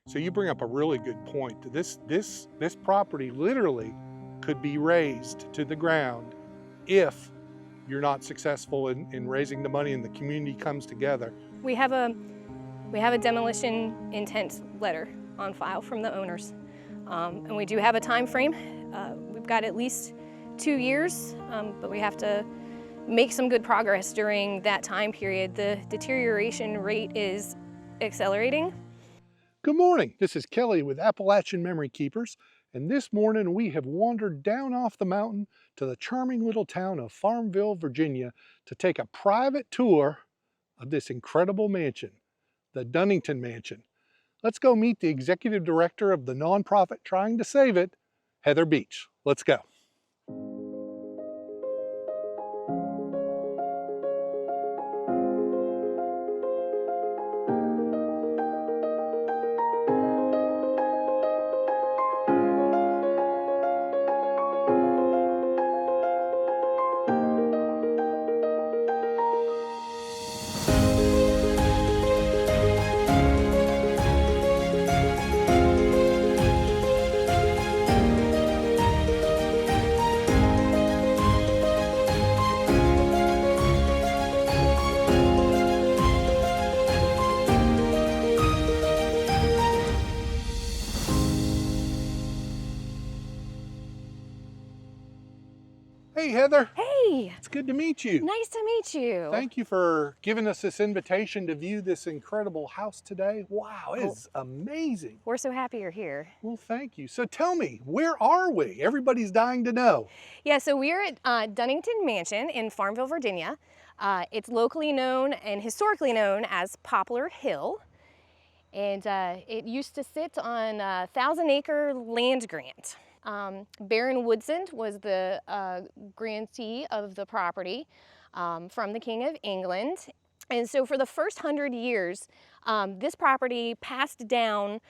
So you bring up a really good point. This property literally could be razed to the ground if you're not successful in raising the money and the community comes together. We have a demolition intent letter on file from the owners, and we do have a time frame. We've got at least 2 years, but we have to make some good progress during that time period. The deterioration rate is accelerating. Good morning, this is Kelly with Appalachian Memory Keepers, and this morning we have wandered down off the mountain to the charming little town of Farmville, Virginia, to take a private tour of this incredible mansion, the Dunnington Mansion. Let's go meet the executive director of the nonprofit trying to save it, Heather Beach. Let's go. Hey Heather. Hey, It's good to meet you. nice to meet you. Thank you for giving us this invitation to view this incredible house today. Wow, it's amazing. We're so happy you're here. Well, thank you. So tell me, where are we? Everybody's dying to know. Yeah, so we're at Dunnington Mansion in Farmville, Virginia. It's locally known and historically known as Poplar Hill. And it used to sit on a 1,000-acre land grant. Baron Woodson was the grantee of the property from the King of England. And so for the first 100 years, this property passed down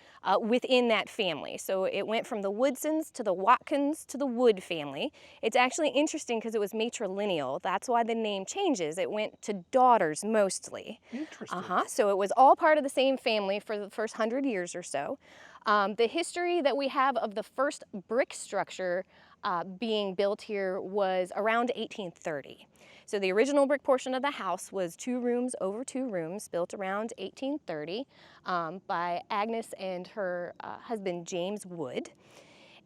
within that family. So it went from the Woodsons to the Watkins to the Wood family. It's actually interesting because it was matrilineal. That's why the name changes. It went to daughters mostly. Interesting. So it was all part of the same family for the first 100 years or so. The history that we have of the first brick structure being built here was around 1830. So the original brick portion of the house was 2 rooms over 2 rooms, built around 1830 by Agnes and her husband James Wood.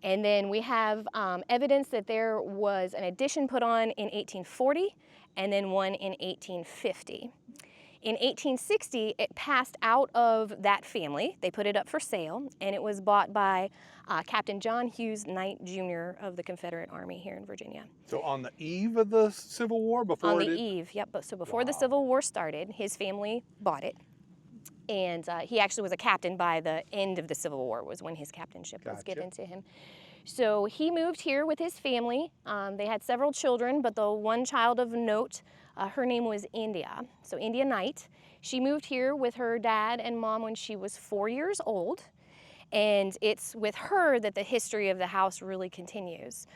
And then we have evidence that there was an addition put on in 1840 and then one in 1850. In 1860, it passed out of that family. They put it up for sale, and it was bought by Captain John Hughes Knight, Jr. of the Confederate Army here in Virginia. So on the eve of the Civil War, before On the eve, yep. So before the Civil War started, his family bought it. And he actually was a captain by the end of the Civil War, was when his captainship was given to him. So he moved here with his family. They had several children, but the one child of note, her name was India. So India Knight. She moved here with her dad and mom when she was 4 years old. And it's with her that the history of the house really continues.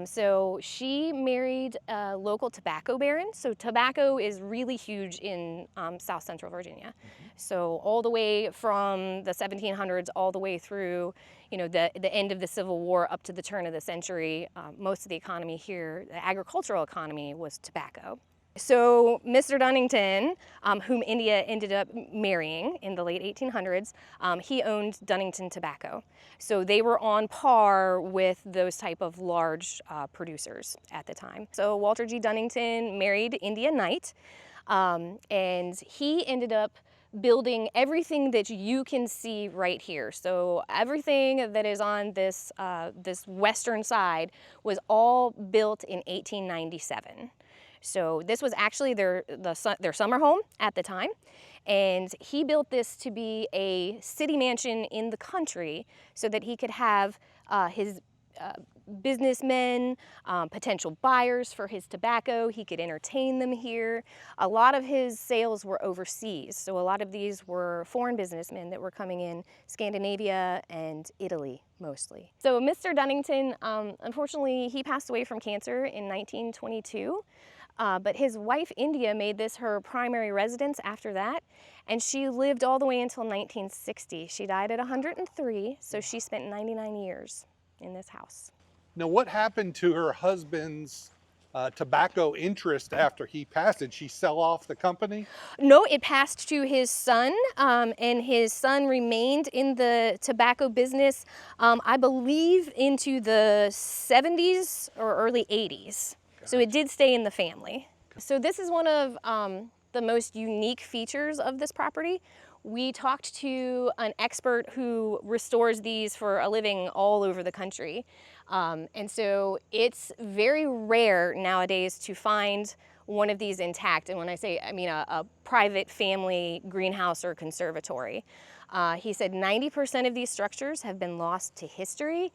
So she married a local tobacco baron. So tobacco is really huge in South Central Virginia. So all the way from the 1700s all the way through, you know, the end of the Civil War up to the turn of the century, most of the economy here, the agricultural economy, was tobacco. So Mr. Dunnington, whom India ended up marrying in the late 1800s, he owned Dunnington Tobacco. So they were on par with those type of large producers at the time. So Walter G. Dunnington married India Knight, and he ended up building everything that you can see right here. So everything that is on this, this western side was all built in 1897. So this was actually their summer home at the time, and he built this to be a city mansion in the country so that he could have his businessmen, potential buyers for his tobacco. He could entertain them here. A lot of his sales were overseas, so a lot of these were foreign businessmen that were coming in, Scandinavia and Italy mostly. So Mr. Dunnington, unfortunately, he passed away from cancer in 1922. But his wife, India, made this her primary residence after that, and she lived all the way until 1960. She died at 103, so she spent 99 years in this house. Now, what happened to her husband's tobacco interest after he passed? Did she sell off the company? No, it passed to his son, and his son remained in the tobacco business, I believe, into the 70s or early 80s. So it did stay in the family. So this is one of the most unique features of this property. We talked to an expert who restores these for a living all over the country. And so it's very rare nowadays to find one of these intact. And when I say, I mean a private family greenhouse or conservatory. He said 90% of these structures have been lost to history.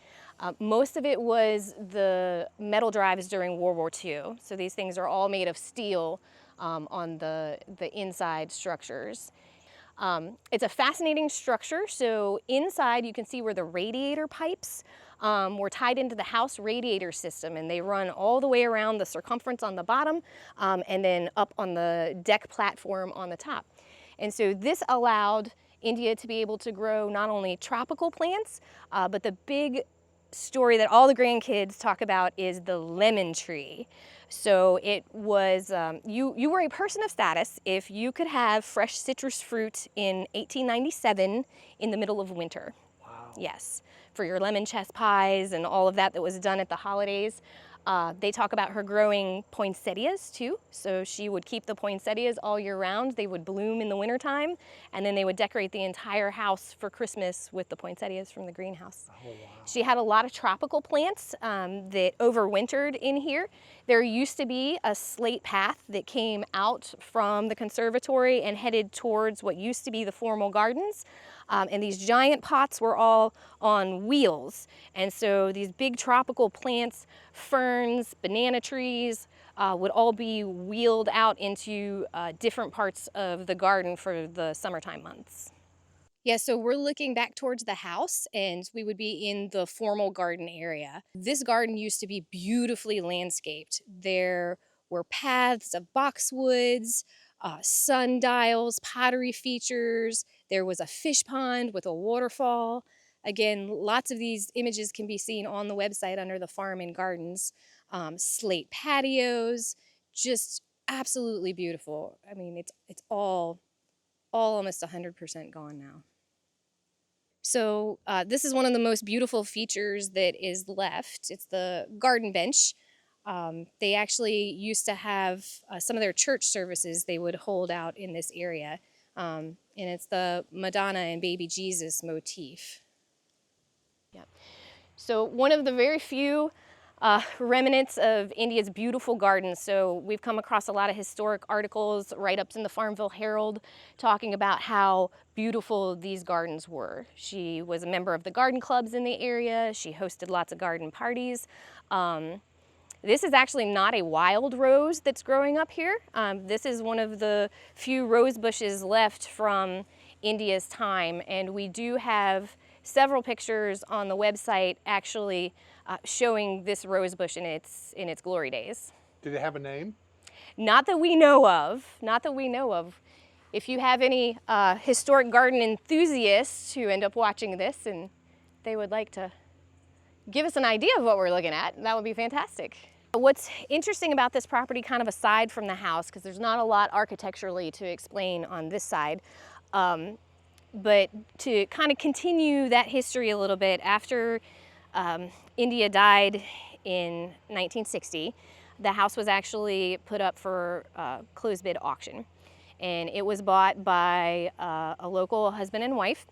Most of it was the metal drives during World War II. So these things are all made of steel on the inside structures. It's a fascinating structure. So inside you can see where the radiator pipes were tied into the house radiator system, and they run all the way around the circumference on the bottom and then up on the deck platform on the top. And so this allowed India to be able to grow not only tropical plants, but the big story that all the grandkids talk about is the lemon tree. So it was, you were a person of status if you could have fresh citrus fruit in 1897 in the middle of winter. Wow. Yes, for your lemon chess pies and all of that was done at the holidays. They talk about her growing poinsettias too. So she would keep the poinsettias all year round. They would bloom in the wintertime, and then they would decorate the entire house for Christmas with the poinsettias from the greenhouse. Oh, wow. She had a lot of tropical plants that overwintered in here. There used to be a slate path that came out from the conservatory and headed towards what used to be the formal gardens. And these giant pots were all on wheels. And so these big tropical plants, ferns, banana trees, would all be wheeled out into different parts of the garden for the summertime months. Yeah, so we're looking back towards the house, and we would be in the formal garden area. This garden used to be beautifully landscaped. There were paths of boxwoods, sundials, pottery features. There was a fish pond with a waterfall. Again, lots of these images can be seen on the website under the farm and gardens. Slate patios, just absolutely beautiful. I mean, it's all almost 100% gone now. So this is one of the most beautiful features that is left. It's the garden bench. They actually used to have some of their church services they would hold out in this area. And it's the Madonna and baby Jesus motif. Yeah. So one of the very few remnants of India's beautiful gardens. So we've come across a lot of historic articles, write-ups in the Farmville Herald, talking about how beautiful these gardens were. She was a member of the garden clubs in the area. She hosted lots of garden parties. This is actually not a wild rose that's growing up here. This is one of the few rose bushes left from India's time, and we do have several pictures on the website actually showing this rose bush in its glory days. Did it have a name? Not that we know of. Not that we know of. If you have any historic garden enthusiasts who end up watching this and they would like to give us an idea of what we're looking at, that would be fantastic. What's interesting about this property, kind of aside from the house, because there's not a lot architecturally to explain on this side, but to kind of continue that history a little bit, after India died in 1960, the house was actually put up for closed bid auction. And it was bought by a local husband and wife,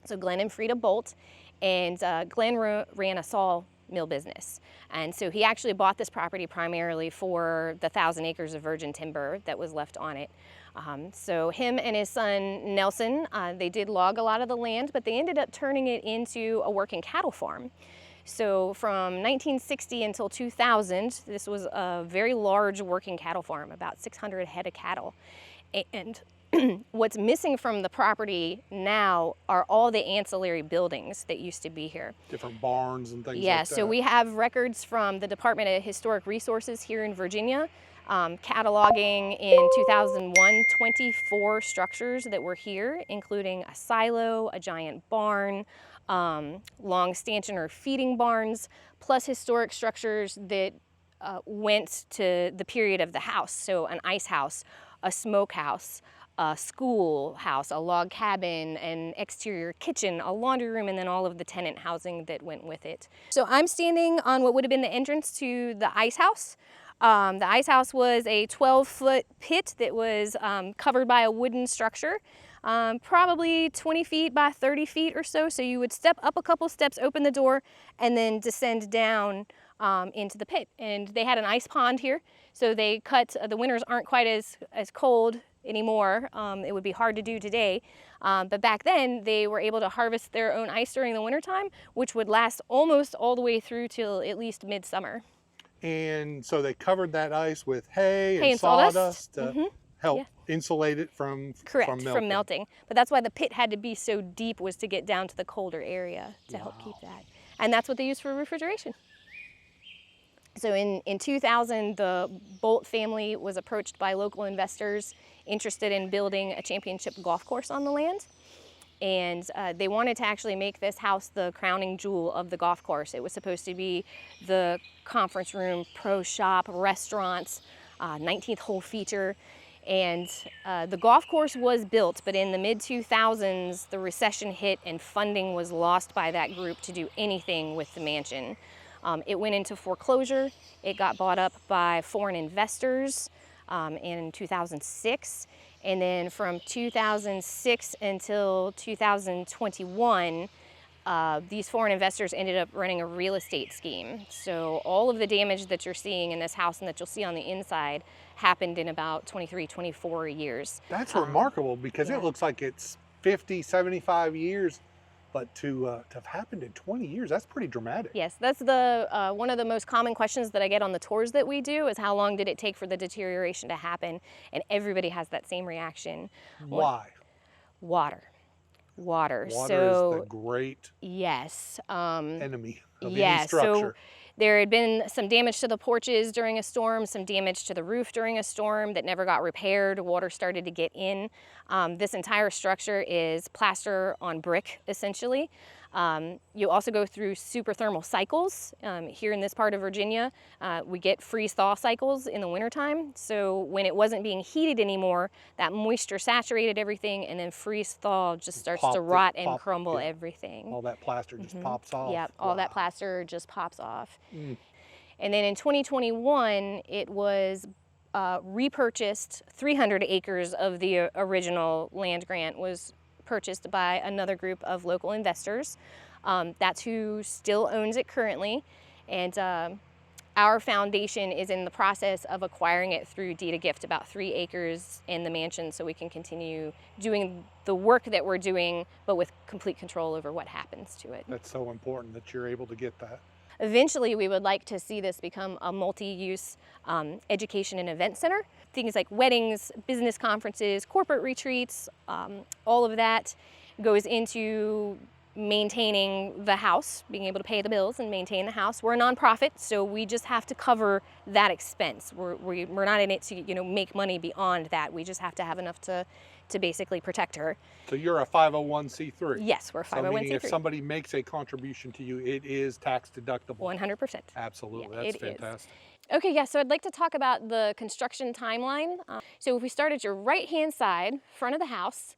so Glenn and Frida Bolt. And Glenn ran a sawmill business. And so he actually bought this property primarily for the 1,000 acres of virgin timber that was left on it. So him and his son Nelson, they did log a lot of the land, but they ended up turning it into a working cattle farm. So from 1960 until 2000, this was a very large working cattle farm, about 600 head of cattle. And what's missing from the property now are all the ancillary buildings that used to be here. Different barns and things like that. Yeah, so we have records from the Department of Historic Resources here in Virginia cataloging in 2001 24 structures that were here, including a silo, a giant barn, long stanchion or feeding barns, plus historic structures that went to the period of the house. So an ice house, a smokehouse, a schoolhouse, a log cabin, an exterior kitchen, a laundry room, and then all of the tenant housing that went with it. So I'm standing on what would have been the entrance to the ice house. The ice house was a 12-foot pit that was covered by a wooden structure, probably 20 feet by 30 feet or so. So you would step up a couple steps, open the door, and then descend down into the pit. And they had an ice pond here, so they cut, the winters aren't quite as cold anymore. It would be hard to do today. But back then, they were able to harvest their own ice during the wintertime, which would last almost all the way through till at least midsummer. And so they covered that ice with hay and sawdust to help insulate it from melting. But that's why the pit had to be so deep, was to get down to the colder area to help keep that. And that's what they used for refrigeration. So in 2000, the Bolt family was approached by local investors interested in building a championship golf course on the land. And they wanted to actually make this house the crowning jewel of the golf course. It was supposed to be the conference room, pro shop, restaurants, 19th hole feature. And the golf course was built, but in the mid-2000s, the recession hit and funding was lost by that group to do anything with the mansion. It went into foreclosure. It got bought up by foreign investors in 2006. And then from 2006 until 2021, these foreign investors ended up running a real estate scheme. So all of the damage that you're seeing in this house and that you'll see on the inside happened in about 23, 24 years. That's remarkable, because it looks like it's 50, 75 years. But to have happened in 20 years, that's pretty dramatic. Yes, that's the one of the most common questions that I get on the tours that we do is how long did it take for the deterioration to happen? And everybody has that same reaction. Why? Water. Water. Water is the great enemy of any structure. So there had been some damage to the porches during a storm, some damage to the roof during a storm that never got repaired. Water started to get in. This entire structure is plaster on brick, essentially. You also go through super thermal cycles. Here in this part of Virginia, we get freeze-thaw cycles in the wintertime. So when it wasn't being heated anymore, that moisture saturated everything, and then freeze-thaw just starts to rot and crumble everything. All that plaster just pops off. Yeah, all that plaster just pops off. And then in 2021, it was repurchased. 300 acres of the original land grant was purchased by another group of local investors. That's who still owns it currently. And our foundation is in the process of acquiring it through deed of gift, about 3 acres in the mansion, so we can continue doing the work that we're doing, but with complete control over what happens to it. That's so important that you're able to get that. Eventually, we would like to see this become a multi-use education and event center. Things like weddings, business conferences, corporate retreats, all of that goes into maintaining the house, being able to pay the bills and maintain the house. We're a nonprofit, so we just have to cover that expense. We're not in it to make money beyond that. We just have to have enough to basically protect her. So you're a 501c3? Yes, we're a 501c3. So meaning if somebody makes a contribution to you, it is tax deductible? 100%. Absolutely, yeah, that's it fantastic. Is. Okay, yeah, so I'd like to talk about the construction timeline. So if we start at your right-hand side, front of the house,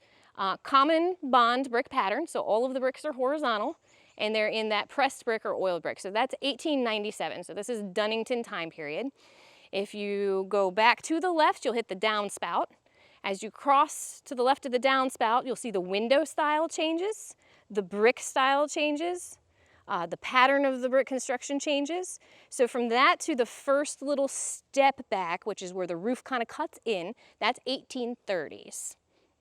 common bond brick pattern, so all of the bricks are horizontal, and they're in that pressed brick or oiled brick. So that's 1897, so this is Dunnington time period. If you go back to the left, you'll hit the downspout. As you cross to the left of the downspout, you'll see the window style changes, the brick style changes, the pattern of the brick construction changes. So from that to the first little step back, which is where the roof kind of cuts in, that's 1830s.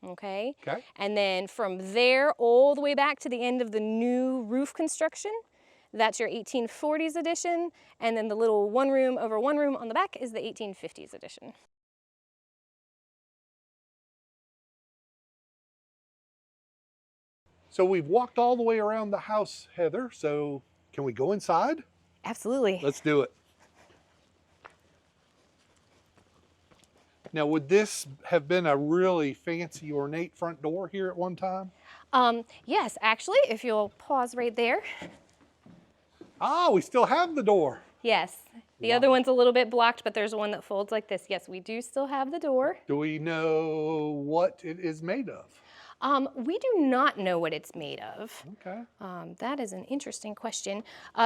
Okay? Okay. And then from there all the way back to the end of the new roof construction, that's your 1840s edition. And then the little one room over one room on the back is the 1850s edition. So we've walked all the way around the house, Heather, so can we go inside? Absolutely. Let's do it. Now, would this have been a really fancy, ornate front door here at one time? Yes, actually, if you'll pause right there. Ah, we still have the door. Yes, the Wow. other one's a little bit blocked, but there's one that folds like this. Yes, we do still have the door. Do we know what it is made of? We do not know what it's made of. Okay. That is an interesting question.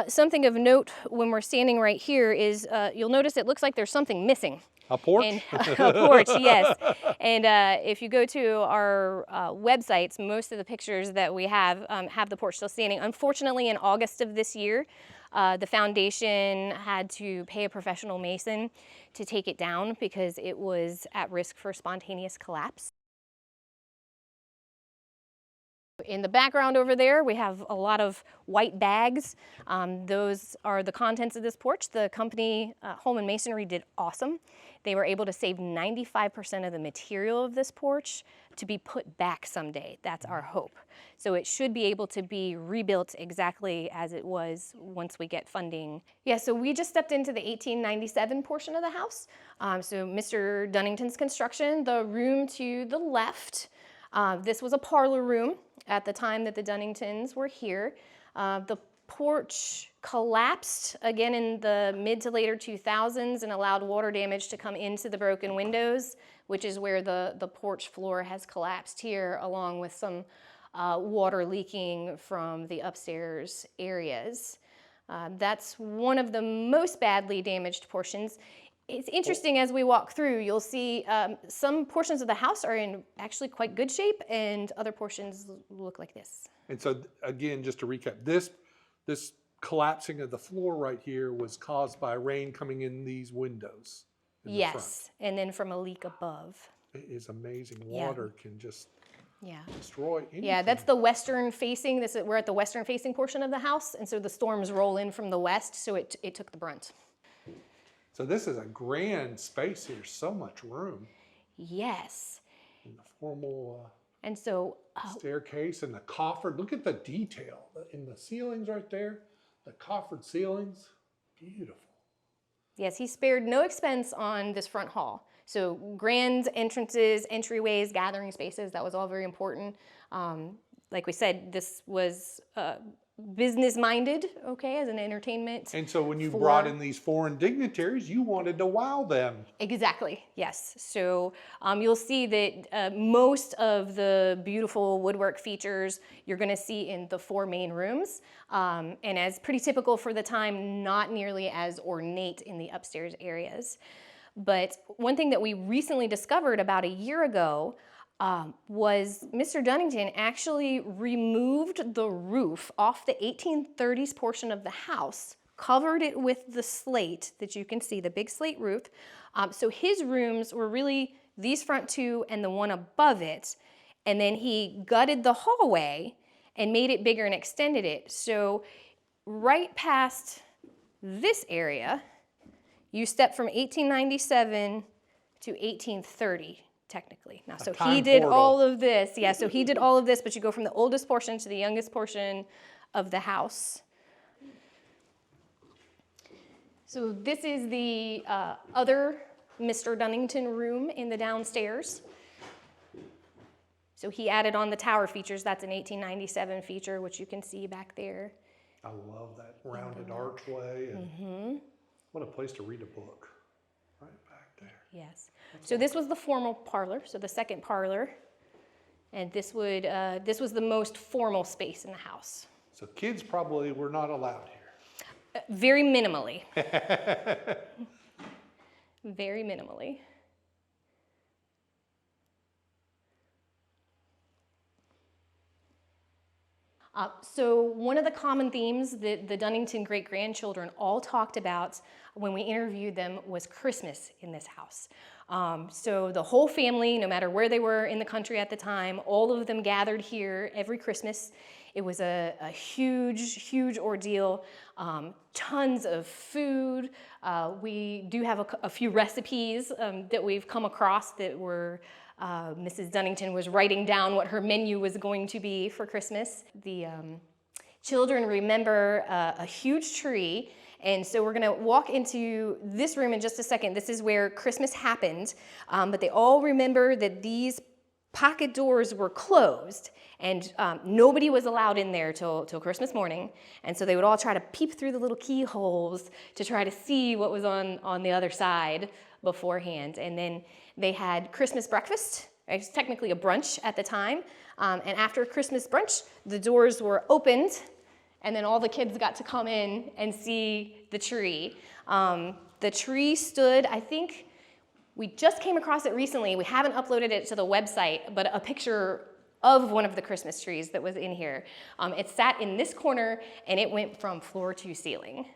Something of note when we're standing right here is you'll notice it looks like there's something missing. A porch? And, a porch, yes. And if you go to our websites, most of the pictures that we have the porch still standing. Unfortunately, in August of this year, the foundation had to pay a professional mason to take it down because it was at risk for spontaneous collapse. In the background over there, we have a lot of white bags. Those are the contents of this porch. The company, Holman Masonry, did awesome. They were able to save 95% of the material of this porch to be put back someday. That's our hope. So it should be able to be rebuilt exactly as it was once we get funding. Yeah, so we just stepped into the 1897 portion of the house. So Mr. Dunnington's construction, the room to the left, this was a parlor room at the time that the Dunningtons were here. The porch collapsed again in the mid to later 2000s and allowed water damage to come into the broken windows, which is where the porch floor has collapsed here, along with some water leaking from the upstairs areas. That's one of the most badly damaged portions. It's interesting as we walk through, you'll see some portions of the house are in actually quite good shape and other portions look like this. And so again, just to recap, this collapsing of the floor right here was caused by rain coming in these windows. Yes, and then from a leak above. It is amazing. Water can just destroy anything. Yeah, that's the western facing. We're at the western facing portion of the house, and so the storms roll in from the west, so it took the brunt. So this is a grand space here, so much room. Yes. And the formal and so staircase and the coffered. Look at the detail in the ceilings right there. The coffered ceilings, beautiful. Yes, he spared no expense on this front hall. So grand entrances, entryways, gathering spaces, that was all very important. Like we said, this was business-minded, okay, as an entertainment. And so when you brought in these foreign dignitaries, you wanted to wow them. Exactly, yes. So you'll see that most of the beautiful woodwork features you're gonna see in the four main rooms. And as pretty typical for the time, not nearly as ornate in the upstairs areas. But one thing that we recently discovered about a year ago was Mr. Dunnington actually removed the roof off the 1830s portion of the house, covered it with the slate that you can see, the big slate roof. So his rooms were really these front two and the one above it. And then he gutted the hallway and made it bigger and extended it. So right past this area, you step from 1897 to 1830. Technically. Now, so he did all of this. Yeah, so he did all of this, but you go from the oldest portion to the youngest portion of the house. So this is the other Mr. Dunnington room in the downstairs. So he added on the tower features. That's an 1897 feature, which you can see back there. I love that rounded archway. And what a place to read a book. Right back there. Yes. So this was the formal parlor, so the second parlor, and this was the most formal space in the house. So kids probably were not allowed here. Very minimally. Very minimally. So one of the common themes that the Dunnington great-grandchildren all talked about when we interviewed them was Christmas in this house. So the whole family, no matter where they were in the country at the time, all of them gathered here every Christmas. It was a huge, huge ordeal. Tons of food. We do have a few recipes that we've come across that were Mrs. Dunnington was writing down what her menu was going to be for Christmas. The children remember a huge tree, And so we're gonna walk into this room in just a second. This is where Christmas happened, but they all remember that these pocket doors were closed, and nobody was allowed in there till Christmas morning. And so they would all try to peep through the little keyholes to try to see what was on the other side beforehand. And then they had Christmas breakfast. It was technically a brunch at the time. And after Christmas brunch, the doors were opened, and then all the kids got to come in and see the tree. The tree stood, I think, we just came across it recently. We haven't uploaded it to the website, but a picture of one of the Christmas trees that was in here. It sat in this corner, and it went from floor to ceiling.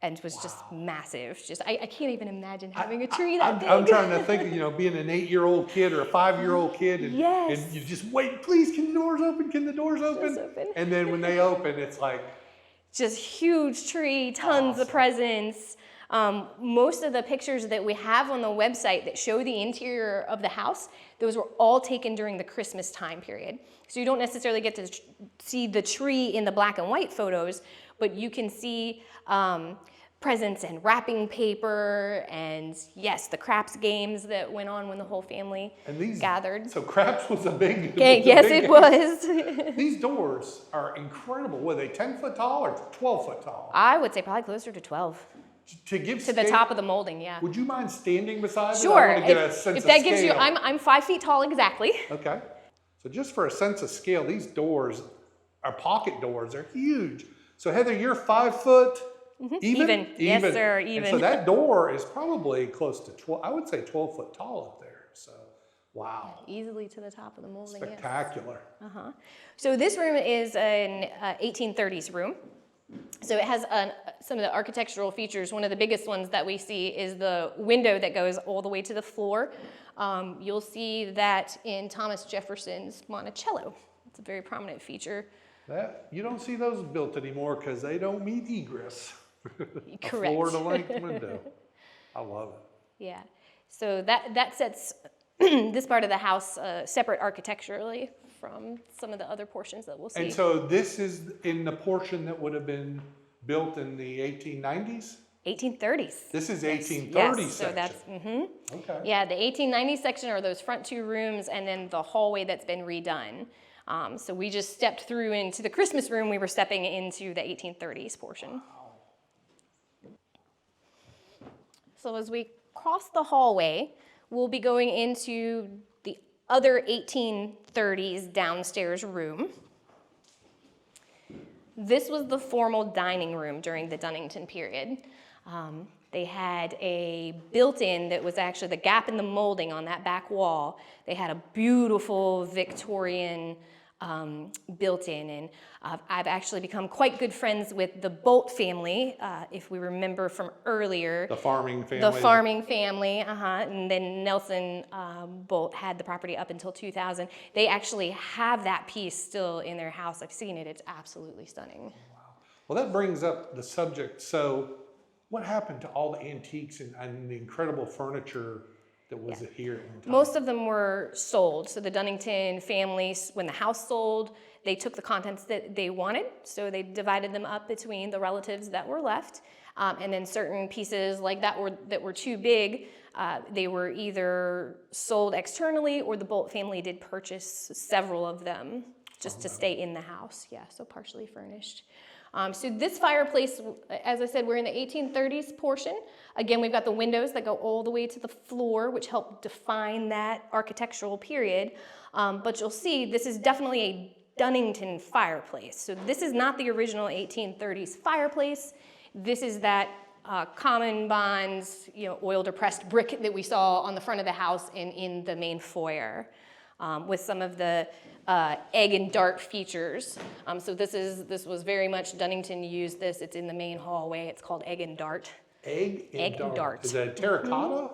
And was just massive. Just I can't even imagine having a tree that big. I'm trying to think of, you know, being an 8-year-old kid or a 5-year-old kid, and, yes. and you just wait, please, can the doors open? Can the doors open? And then when they open, it's like just huge tree, tons of presents. Most of the pictures that we have on the website that show the interior of the house, those were all taken during the Christmas time period. So you don't necessarily get to see the tree in the black and white photos, but you can see presents and wrapping paper, and yes, the craps games that went on when the whole family gathered. So craps was a big yes, it was. These doors are incredible. Were they 10 foot tall or 12 foot tall? I would say probably closer to 12. To the top of the molding, yeah. Would you mind standing beside it? Sure. I want to get a sense if that of gives scale. you, I'm 5 feet tall exactly. Okay. So just for a sense of scale, these doors are pocket doors. They're huge. So Heather, you're 5 foot. Even? Yes, sir, even. And so that door is probably close to 12, I would say 12 foot tall up there. So, wow. Easily to the top of the molding. Spectacular. Yes. So this room is an 1830s room. So it has some of the architectural features. One of the biggest ones that we see is the window that goes all the way to the floor. You'll see that in Thomas Jefferson's Monticello. It's a very prominent feature. You don't see those built anymore because they don't meet egress. Correct. A floor-to-length window. I love it. Yeah. So that sets this part of the house separate architecturally from some of the other portions that we'll see. And so this is in the portion that would have been built in the 1890s? 1830s. This is 1830s yes. section. So that's, Okay. Yeah, the 1890s section are those front two rooms and then the hallway that's been redone. So we just stepped through into the Christmas room. We were stepping into the 1830s portion. Wow. So as we cross the hallway, we'll be going into the other 1830s downstairs room. This was the formal dining room during the Dunnington period. They had a built-in that was actually the gap in the molding on that back wall. They had a beautiful Victorian built-in, and I've actually become quite good friends with the Bolt family, if we remember from earlier. The farming family. The farming family, and then Nelson Bolt had the property up until 2000. They actually have that piece still in their house. I've seen it. It's absolutely stunning. Wow. Well, that brings up the subject. So what happened to all the antiques and the incredible furniture that was here at one time? Most of them were sold. So the Dunnington families, when the house sold, they took the contents that they wanted. So they divided them up between the relatives that were left. And then certain pieces like that were too big, they were either sold externally or the Bolt family did purchase several of them just to stay in the house. Yeah, so partially furnished. So this fireplace, as I said, we're in the 1830s portion. Again, we've got the windows that go all the way to the floor, which help define that architectural period. But you'll see this is definitely a Dunnington fireplace. So this is not the original 1830s fireplace. This is that common bonds, oil depressed brick that we saw on the front of the house and in the main foyer. With some of the egg and dart features. So this was very much, Dunnington used this. It's in the main hallway. It's called egg and dart. Egg and dart. Is that terracotta?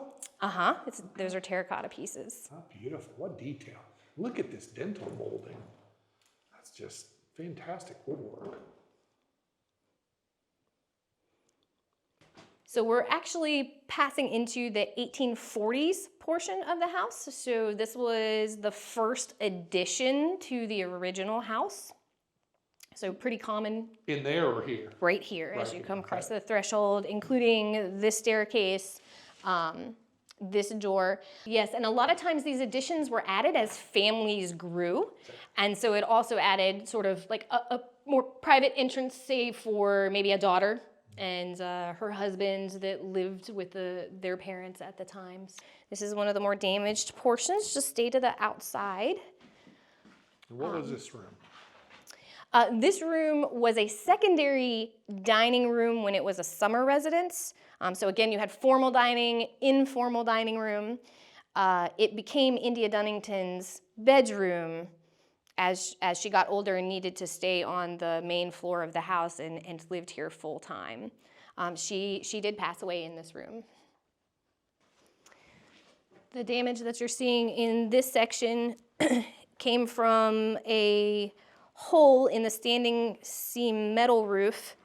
Those are terracotta pieces. Oh, beautiful. What detail. Look at this dental molding. That's just fantastic woodwork. So we're actually passing into the 1840s portion of the house. So this was the first addition to the original house. So pretty common In there or here? right here as Right you here, come across okay. the threshold, including this staircase, this door. Yes, and a lot of times these additions were added as families grew. And so it also added sort of like a more private entrance, say for maybe a daughter and her husband that lived with their parents at the times. This is one of the more damaged portions, just stay to the outside. And what was this room? This room was a secondary dining room when it was a summer residence. So again, you had formal dining, informal dining room. It became India Dunnington's bedroom as she got older and needed to stay on the main floor of the house and lived here full time. She did pass away in this room. The damage that you're seeing in this section came from a hole in the standing seam metal roof.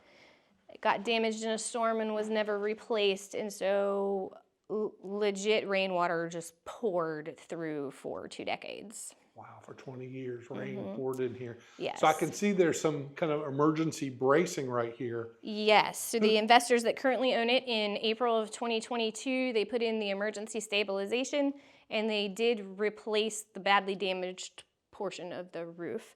It got damaged in a storm and was never replaced, and so legit rainwater just poured through for 2 decades. Wow, for 20 years, rain poured in here. Yes. So I can see there's some kind of emergency bracing right here. Yes, so the investors that currently own it in April of 2022, they put in the emergency stabilization and they did replace the badly damaged portion of the roof.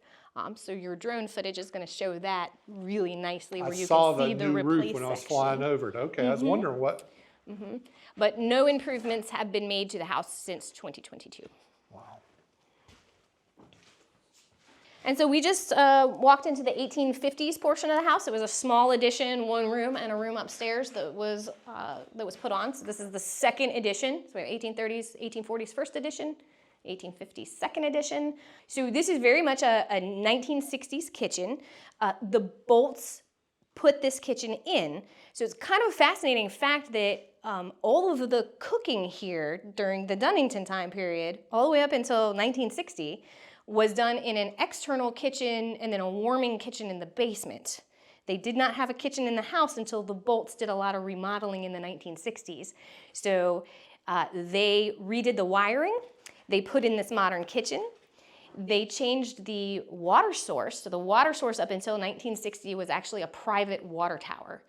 So your drone footage is going to show that really nicely where you can see the new roof replaced when I was section. flying over it. Okay, I was wondering what. But no improvements have been made to the house since 2022. Wow. And so we just walked into the 1850s portion of the house. It was a small addition, 1 room and a room upstairs that was put on. So this is the second edition. So we have 1830s, 1840s first edition, 1850s second edition. So this is very much a 1960s kitchen. The bolts put this kitchen in. So it's kind of a fascinating fact that all of the cooking here during the Dunnington time period, all the way up until 1960, was done in an external kitchen and then a warming kitchen in the basement. They did not have a kitchen in the house until the Bolts did a lot of remodeling in the 1960s. So they redid the wiring. They put in this modern kitchen. They changed the water source. So the water source up until 1960 was actually a private water tower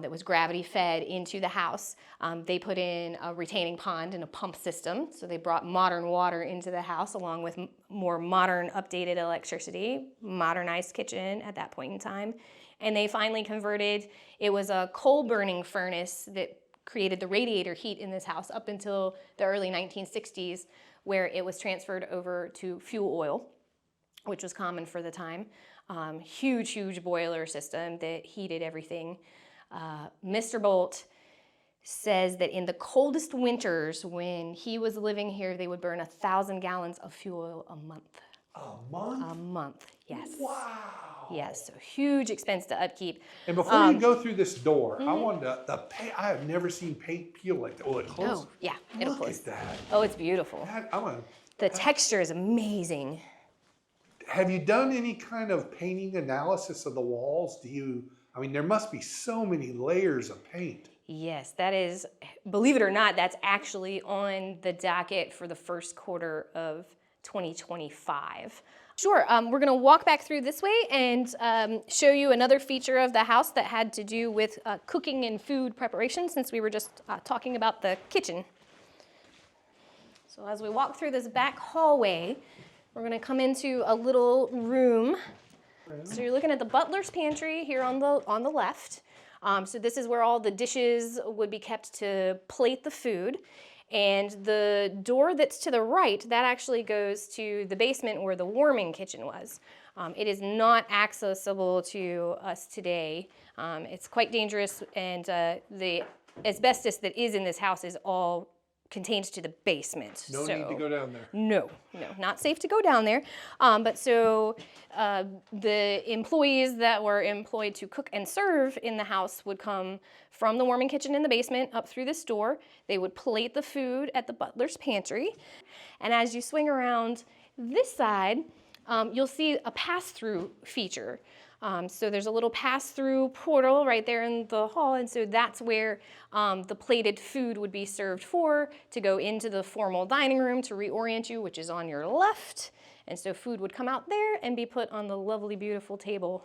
that was gravity fed into the house. They put in a retaining pond and a pump system. So they brought modern water into the house along with more modern updated electricity, modernized kitchen at that point in time. And they finally converted, it was a coal burning furnace that created the radiator heat in this house up until the early 1960s, where it was transferred over to fuel oil, which was common for the time. Huge, huge boiler system that heated everything. Mr. Bolt says that in the coldest winters when he was living here, they would burn 1,000 gallons of fuel oil a month. A month? A month, yes. Wow. Yes, so huge expense to upkeep. And before you go through this door, I wanted to, the paint, I have never seen paint peel like that. Oh, it closes. Oh, yeah, it'll Look close. at that. Oh, it's beautiful. The texture is amazing. Have you done any kind of painting analysis of the walls? I mean, there must be so many layers of paint. Yes, that is, believe it or not, that's actually on the docket for the first quarter of 2025. Sure, we're gonna walk back through this way and show you another feature of the house that had to do with cooking and food preparation, since we were just talking about the kitchen. So as we walk through this back hallway, we're gonna come into a little room. So you're looking at the butler's pantry here on the left. So this is where all the dishes would be kept to plate the food. And the door that's to the right, that actually goes to the basement where the warming kitchen was. It is not accessible to us today. It's quite dangerous, and the asbestos that is in this house is all contained to the basement. No need to go down there. No, not safe to go down there. But so the employees that were employed to cook and serve in the house would come from the warming kitchen in the basement up through this door. They would plate the food at the butler's pantry. And as you swing around this side, you'll see a pass-through feature. So there's a little pass-through portal right there in the hall, and so that's where the plated food would be served to go into the formal dining room to reorient you, which is on your left. And so food would come out there and be put on the lovely, beautiful table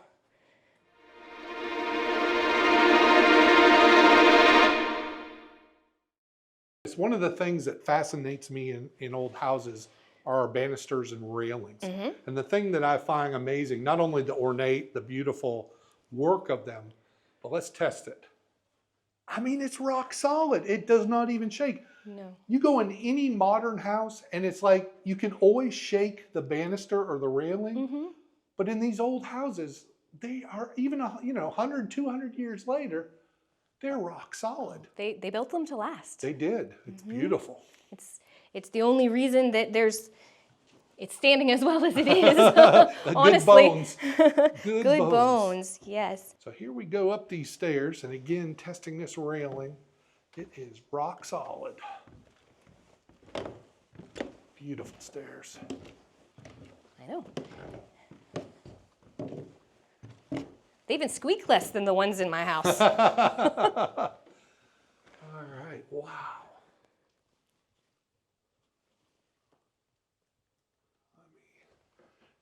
It's one of the things that fascinates me in old houses are our banisters and railings. And the thing that I find amazing, not only the ornate, the beautiful work of them, but let's test it. I mean, it's rock solid. It does not even shake. No. You go in any modern house and it's like you can always shake the banister or the railing. But in these old houses, they are even, 100, 200 years later, they're rock solid. They built them to last. They did. It's beautiful. It's the only reason that it's standing as well as it is. Honestly. Good bones. Good bones, yes. So here we go up these stairs, and again, testing this railing. It is rock solid. Beautiful stairs. I know. They even squeak less than the ones in my house. All right, wow. Let me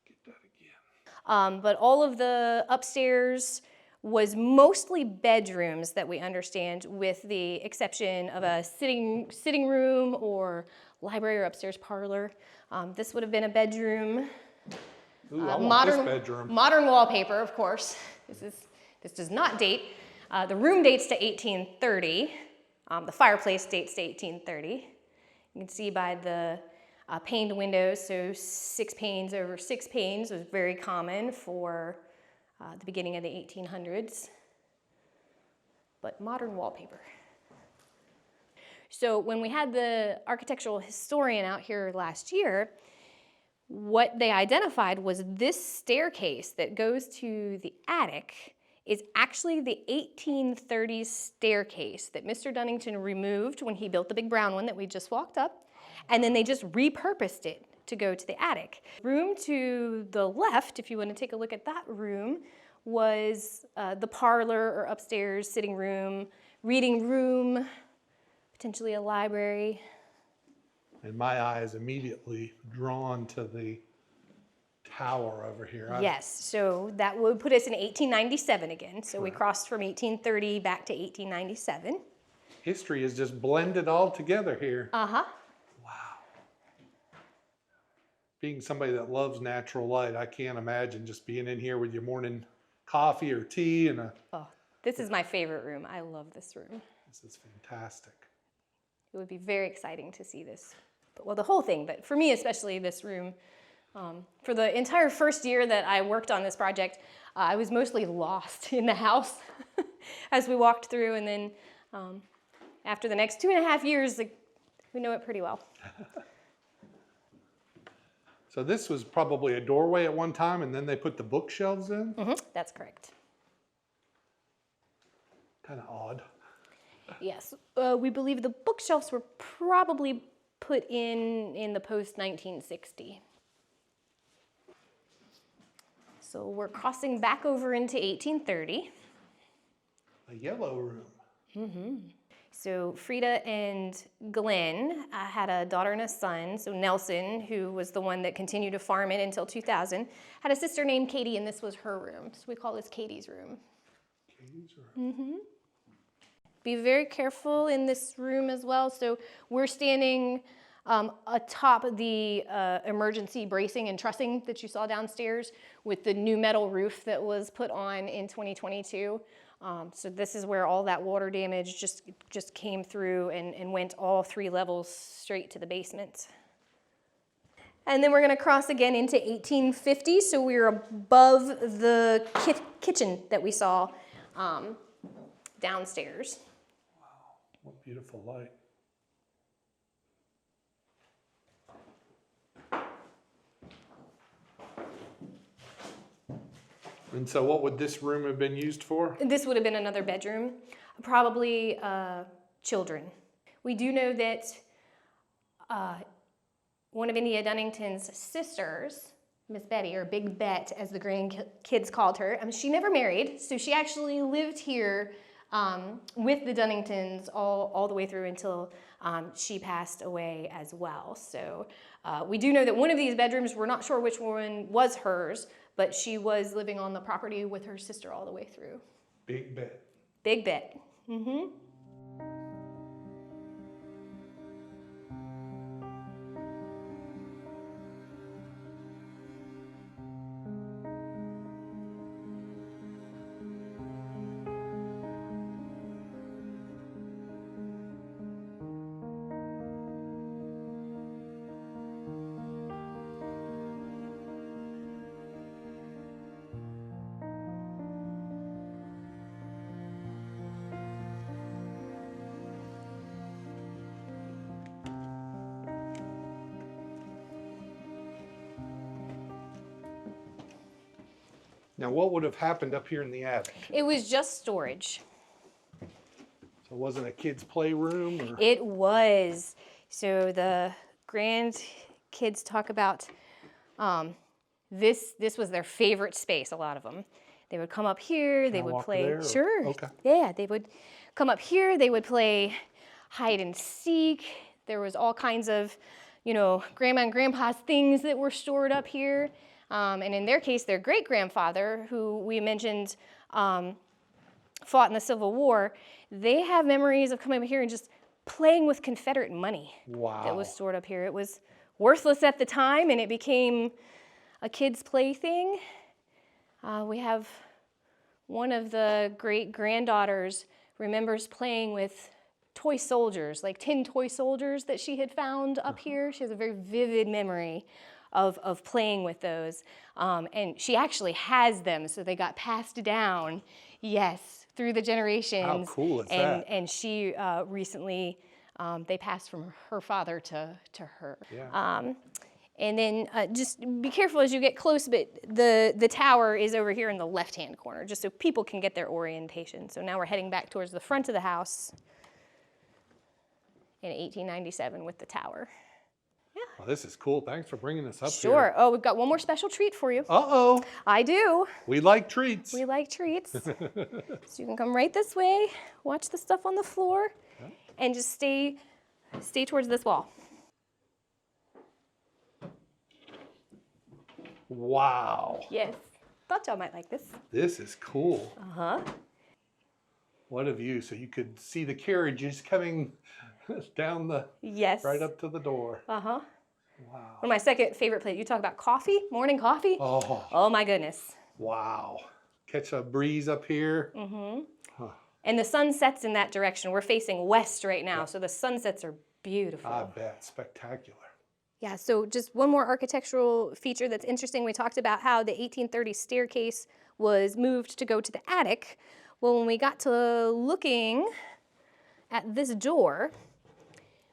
get that again. But all of the upstairs was mostly bedrooms that we understand, with the exception of a sitting room or library or upstairs parlor. This would have been a bedroom. Ooh, I want this bedroom. Modern wallpaper, of course. This does not date. The room dates to 1830. The fireplace dates to 1830. You can see by the paned windows, so 6 panes over 6 panes was very common for the beginning of the 1800s. But modern wallpaper. So when we had the architectural historian out here last year, what they identified was this staircase that goes to the attic is actually the 1830s staircase that Mr. Dunnington removed when he built the big brown one that we just walked up, and then they just repurposed it to go to the attic. Room to the left, if you want to take a look at that room, was the parlor or upstairs sitting room, reading room, potentially a library. And my eye is immediately drawn to the tower over here. Yes, so that would put us in 1897 again. So we crossed from 1830 back to 1897. History is just blended all together here. Uh-huh. Wow. Being somebody that loves natural light, I can't imagine just being in here with your morning coffee or tea and Oh, this is my favorite room. I love this room. This is fantastic. It would be very exciting to see this. Well, the whole thing, but for me especially this room. For the entire first year that I worked on this project, I was mostly lost in the house as we walked through, and then after the next 2.5 years, we know it pretty well. So this was probably a doorway at one time, and then they put the bookshelves in? That's correct. Kind of odd. Yes, we believe the bookshelves were probably put in the post-1960. So we're crossing back over into 1830. A yellow room. So Frida and Glenn had a daughter and a son. So Nelson, who was the one that continued to farm it until 2000, had a sister named Katie, and this was her room. So we call this Katie's room. Katie's room. Be very careful in this room as well. So we're standing atop the emergency bracing and trussing that you saw downstairs with the new metal roof that was put on in 2022. So this is where all that water damage just came through and went all 3 levels straight to the basement. And then we're going to cross again into 1850. So we're above the kitchen that we saw downstairs. What beautiful light. And so what would this room have been used for? This would have been another bedroom, probably children. We do know that one of India Dunnington's sisters, Miss Betty, or Big Bet as the grandkids called her, she never married, so she actually lived here with the Dunningtons all the way through until she passed away as well. So we do know that one of these bedrooms, we're not sure which one was hers, but she was living on the property with her sister all the way through. Big Bet. Big Bet. Now, what would have happened up here in the attic? It was just storage. So it wasn't a kid's playroom? Or? It was. So the grandkids talk about this was their favorite space, a lot of them. They would come up here, they would play. There, sure. Okay. Yeah, they would come up here, they would play hide and seek. There was all kinds of, grandma and grandpa's things that were stored up here. And in their case, their great-grandfather, who we mentioned fought in the Civil War, they have memories of coming up here and just playing with Confederate money. Wow. That was stored up here. It was worthless at the time, and it became a kid's plaything. We have one of the great-granddaughters remembers playing with toy soldiers, like tin toy soldiers that she had found up here. She has a very vivid memory of playing with those. And she actually has them, so they got passed down, yes, through the generations. How cool is that? And she recently, they passed from her father to her. Yeah. And then just be careful as you get close, but the tower is over here in the left-hand corner, just so people can get their orientation. So now we're heading back towards the front of the house in 1897 with the tower. Yeah. Well, this is cool. Thanks for bringing us up here. Sure. Oh, we've got one more special treat for you. Uh-oh. I do. We like treats. We like treats. So you can come right this way, watch the stuff on the floor, and just stay towards this wall. Wow. Yes. Thought y'all might like this. This is cool. Uh-huh. What a view. So you could see the carriages coming down the, yes, right up to the door. Uh-huh. Wow. One of my second favorite places. You talk about coffee, morning coffee. Oh my goodness. Wow. Catch a breeze up here. Mm-hmm. Huh. And the sun sets in that direction. We're facing west right now, so the sunsets are beautiful. I bet. Spectacular. Yeah, so just one more architectural feature that's interesting. We talked about how the 1830 staircase was moved to go to the attic. Well, when we got to looking at this door,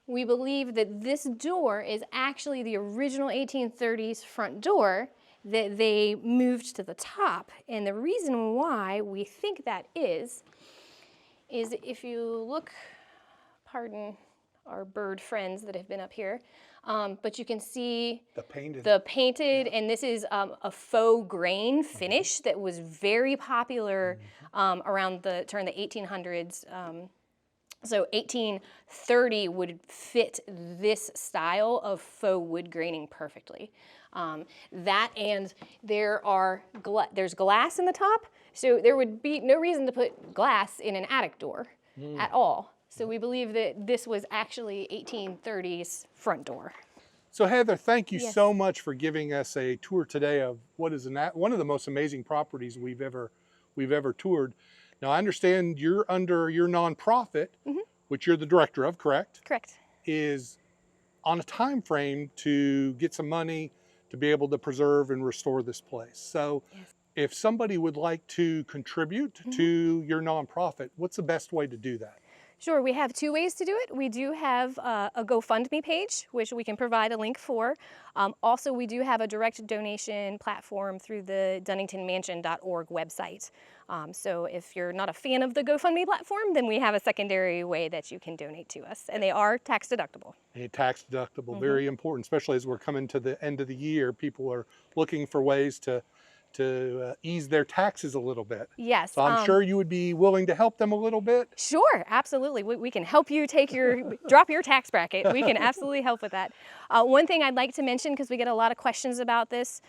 we believe that this door is actually the original 1830s front door that they moved to the top. And the reason why we think that is if you look, pardon our bird friends that have been up here, but you can see the painted, and this is a faux grain finish that was very popular around the turn of the 1800s. So 1830 would fit this style of faux wood graining perfectly. That, and there's glass in the top, so there would be no reason to put glass in an attic door at all. So we believe that this was actually 1830s front door. So Heather, thank you so much for giving us a tour today of what is one of the most amazing properties we've ever toured. Now I understand you're under your nonprofit, which you're the director of, correct? Correct. Is on a time frame to get some money to be able to preserve and restore this place. So if somebody would like to contribute to your nonprofit, what's the best way to do that? Sure, we have two ways to do it. We do have a GoFundMe page, which we can provide a link for. Also, we do have a direct donation platform through the DunningtonMansion.org website. So if you're not a fan of the GoFundMe platform, then we have a secondary way that you can donate to us. And they are tax deductible. And tax deductible, very important, especially as we're coming to the end of the year. People are looking for ways to ease their taxes a little bit. Yes. So I'm sure you would be willing to help them a little bit? Absolutely. Absolutely. We can help you drop your tax bracket. We can absolutely help with that. One thing I'd like to mention, because we get a lot of questions about this,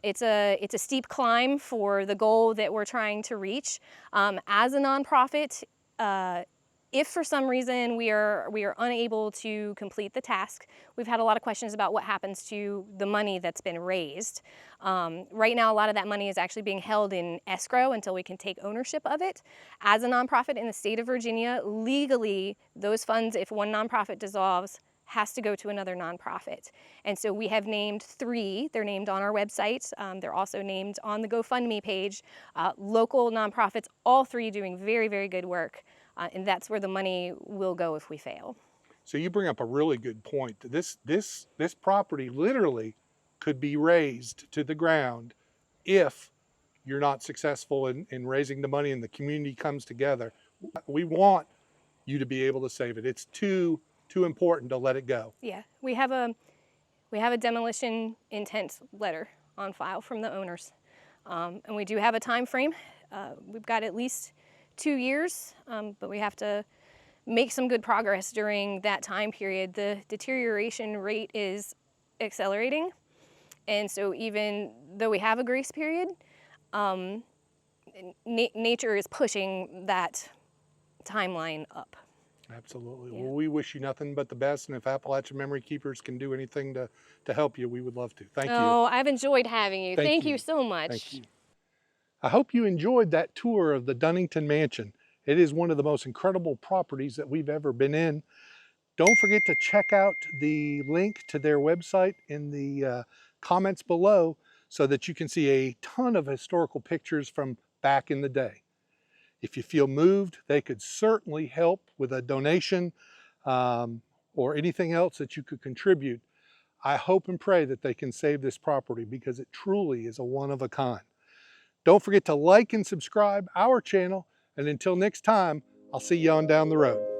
it's a steep climb for the goal that we're trying to reach. As a nonprofit, if for some reason we are unable to complete the task, we've had a lot of questions about what happens to the money that's been raised. Right now, a lot of that money is actually being held in escrow until we can take ownership of it. As a nonprofit in the state of Virginia, legally, those funds, if one nonprofit dissolves, has to go to another nonprofit. And so we have named 3. They're named on our website. They're also named on the GoFundMe page. Local nonprofits, all 3 doing very, very good work. And that's where the money will go if we fail. So you bring up a really good point. This property literally could be razed to the ground if you're not successful in raising the money and the community comes together. We want you to be able to save it. It's too important to let it go. Yeah, we have a demolition intent letter on file from the owners, and we do have a time frame. We've got at least 2 years, but we have to make some good progress during that time period. The deterioration rate is accelerating, and so even though we have a grace period, nature is pushing that timeline up. Absolutely. Yeah. Well, we wish you nothing but the best, and if Appalachian Memory Keepers can do anything to help you, we would love to. Thank you. Oh, I've enjoyed having you. Thank you so much. Thank you. I hope you enjoyed that tour of the Dunnington Mansion. It is one of the most incredible properties that we've ever been in. Don't forget to check out the link to their website in the comments below so that you can see a ton of historical pictures from back in the day. If you feel moved, they could certainly help with a donation or anything else that you could contribute. I hope and pray that they can save this property because it truly is a one of a kind. Don't forget to like and subscribe our channel, and until next time, I'll see you on down the road.